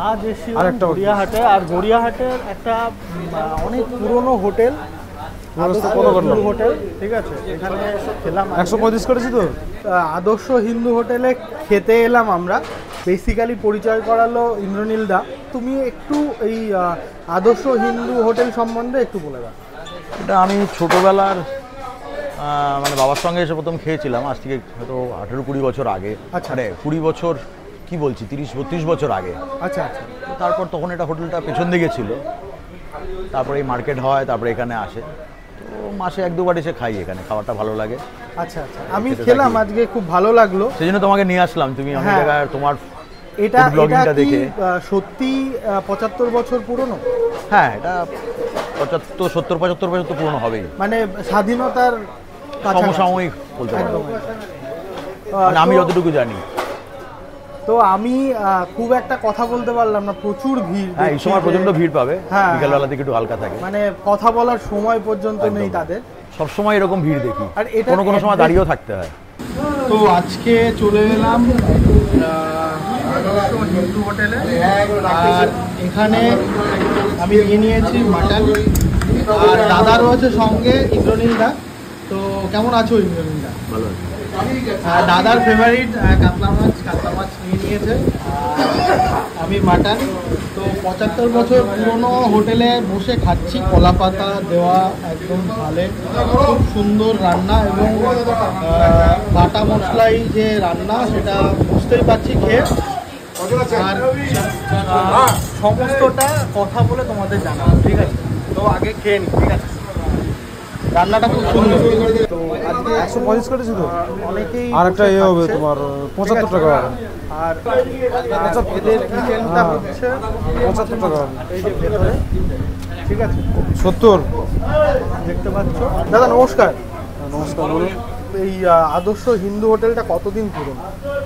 আজ এসে গড়িয়াহাটে, আর গড়িয়াহাটের একটা অনেক পুরনো হোটেল, হোটেল, ঠিক আছে, এখানে খেলাম 135 করেছি তো। আদর্শ হিন্দু হোটেলে খেতে এলাম আমরা। বেসিক্যালি পরিচয় করালো ইন্দ্রনীল দা। তুমি একটু এই আদর্শ হিন্দু হোটেল সম্বন্ধে একটু বলে দাও। এটা আমি ছোটোবেলার মানে বাবার সঙ্গে এসে প্রথম খেয়েছিলাম, আজ থেকে হয়তো 18-20 বছর আগে। আচ্ছা, মানে 20 বছর কি বলছি, 30-32 বছর আগে। আচ্ছা আচ্ছা। তারপর তখন এটা হোটেলটা পেছন দিকে ছিল, তারপরে এই মার্কেট হয়, তারপরে এখানে আসে। তো মাসে 1-2 বার এসে খাই, এখানে খাবারটা ভালো লাগে। আচ্ছা আচ্ছা, আমি খেলাম আজকে, খুব ভালো লাগলো, সেই জন্য তোমাকে নিয়ে আসলাম। তুমি অনেক জায়গায় তোমার এটা দেখে সত্যি 75 বছর পুরনো। হ্যাঁ, এটা 75-70 বছর তো পুরনো হবেই, মানে স্বাধীনতার সমসাময়িক বলতে পারবো, মানে আমি যতটুকু জানি। তো আমি খুব একটা কথা বলতে পারলাম না, প্রচুর ভিড়। হ্যাঁ, এই সময় প্রচন্ড ভিড় পাবে, বিকালবেলা থেকে একটু হালকা থাকে, মানে কথা বলার সময় পর্যন্ত নেই তাদের। সবসময় এরকম ভিড় দেখি, আর এটা কোনো সময় দাঁড়িয়েও থাকতে হয়। তো আজকে চলে এলাম হিন্দু হোটেলে, আর এখানে আমি নিয়ে নিয়েছি মাটন, আর দাদা রয়েছে সঙ্গে ইন্দ্রনীল দা। তো কেমন আছো ইন্দ্রনীল দা? ভালো আছে। দাদার ফেভারিট কাতলা মাছ নিয়ে নিয়েছে, আমি মাটন। তো 75 বছর পুরনো হোটেলে বসে খাচ্ছি, কলা পাতা দেওয়া, একদম ঝালে, খুব সুন্দর রান্না, এবং বাটা মশলাই যে রান্না সেটা বুঝতেই পারছি খেয়ে। আর সমস্তটা কথা বলে তোমাদের জানাবো, ঠিক আছে? তো আগে খেয়ে নি, ঠিক আছে? রান্নাটা খুব সুন্দর। তো আজকে 135 করেছি তো, অনেকেই আর একটা হবে তোমার 75 টাকা হবে। আর এদের কিচেনটা হচ্ছে 75 টাকা হবে, এই যে ভেতরে, ঠিক আছে? 70 দেখতে পাচ্ছ। দাদা নমস্কার। নমস্কার, বলুন। এই আদর্শ হিন্দু হোটেলটা কতদিন পুরনো?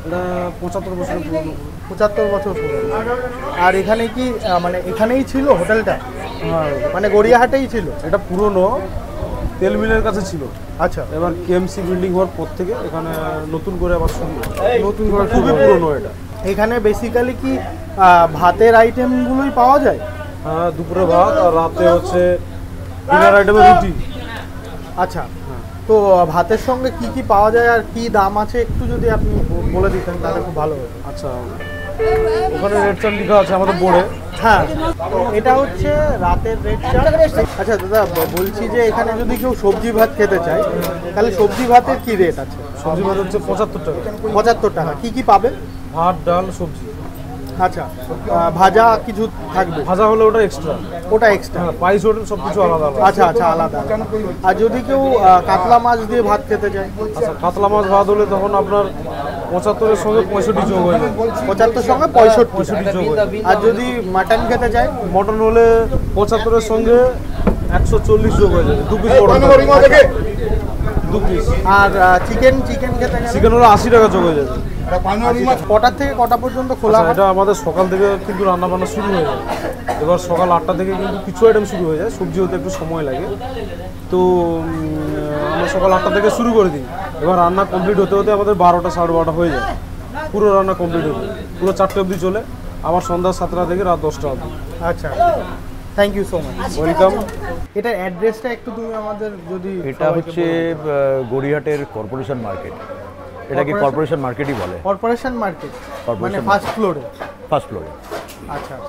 এটা 75 বছর পুরনো। 75 বছর পুরনো। আর এখানে কি মানে এখানেই ছিল হোটেলটা? হ্যাঁ, মানে গড়িয়াহাটেই ছিল। এটা পুরনো তেল মিলের কাছে ছিল। আচ্ছা, এবার কেএমসি বিল্ডিং হওয়ার পর থেকে এখানে নতুন করে আবার নতুন করে খুবই পুরনো এটা। এখানে বেসিক্যালি কি ভাতের আইটেমগুলোই পাওয়া যায়? হ্যাঁ, দুপুরে ভাত, আর রাতে হচ্ছে ডিনার আইটেমে রুটি। আচ্ছা, তো ভাতের সঙ্গে কি কি পাওয়া যায় আর কি দাম আছে একটু যদি আপনি বলে দিতেন তাহলে খুব ভালো হতো। আচ্ছা, ওখানে রেট চার্ট লেখা আছে আমাদের বোর্ডে। হ্যাঁ, এটা হচ্ছে রাতের রেট চার্ট। আচ্ছা দাদা, বলছি যে এখানে যদি কেউ সবজি ভাত খেতে চায় তাহলে সবজি ভাতের কি রেট আছে? সবজি ভাত হচ্ছে 75 টাকা। 75 টাকা। কি কি পাবে? ভাত, ডাল, সবজি। আচ্ছা, ভাজা কিছু থাকবে? ভাজা হলে ওটা এক্সট্রা। ওটা এক্সট্রা, পাইস হোটেল সব কিছু আলাদা। আচ্ছা আচ্ছা, আলাদা। আর যদি কেউ কাতলা মাছ দিয়ে ভাত খেতে চায়? আচ্ছা, কাতলা মাছ ভাত হলে তখন আপনার 75-এর সঙ্গে 65 যোগ হয়ে যাবে। 75 সঙ্গে 65 যোগ হয়ে যাবে। আর যদি মাটন খেতে চায়? মটন হলে 75-এর সঙ্গে 140 যোগ হয়ে যাবে। 2 পিস মটন, 2 পিস। আর চিকেন খেতে গেলে? চিকেন হলে 80 টাকা যোগ হয়ে যাবে। কটার থেকে কটা পর্যন্ত খোলা? এটা আমাদের সকাল থেকে কিন্তু রান্না বান্না শুরু হয়ে যায়। এবার সকাল 8টা থেকে কিন্তু কিছু আইটেম শুরু হয়ে যায়, সবজি হতে একটু সময় লাগে। তো আমরা সকাল 8টা থেকে শুরু করে দিই। এবার রান্না কমপ্লিট হতে হতে আমাদের 12টা 12:30 হয়ে যায়। পুরো রান্না কমপ্লিট হতে পুরো 4টে অবধি চলে, আবার সন্ধ্যা 7টা থেকে রাত 10টা অবধি। আচ্ছা, thank you so much, welcome. এটার অ্যাড্রেসটা একটু তুমি আমাদের যদি। এটা হচ্ছে গড়িয়াহাটের কর্পোরেশন মার্কেট। এটা কি কর্পোরেশন মার্কেটই বলে? কর্পোরেশন মার্কেট মানে ফার্স্ট ফ্লোরে? ফার্স্ট ফ্লোরে। আচ্ছা।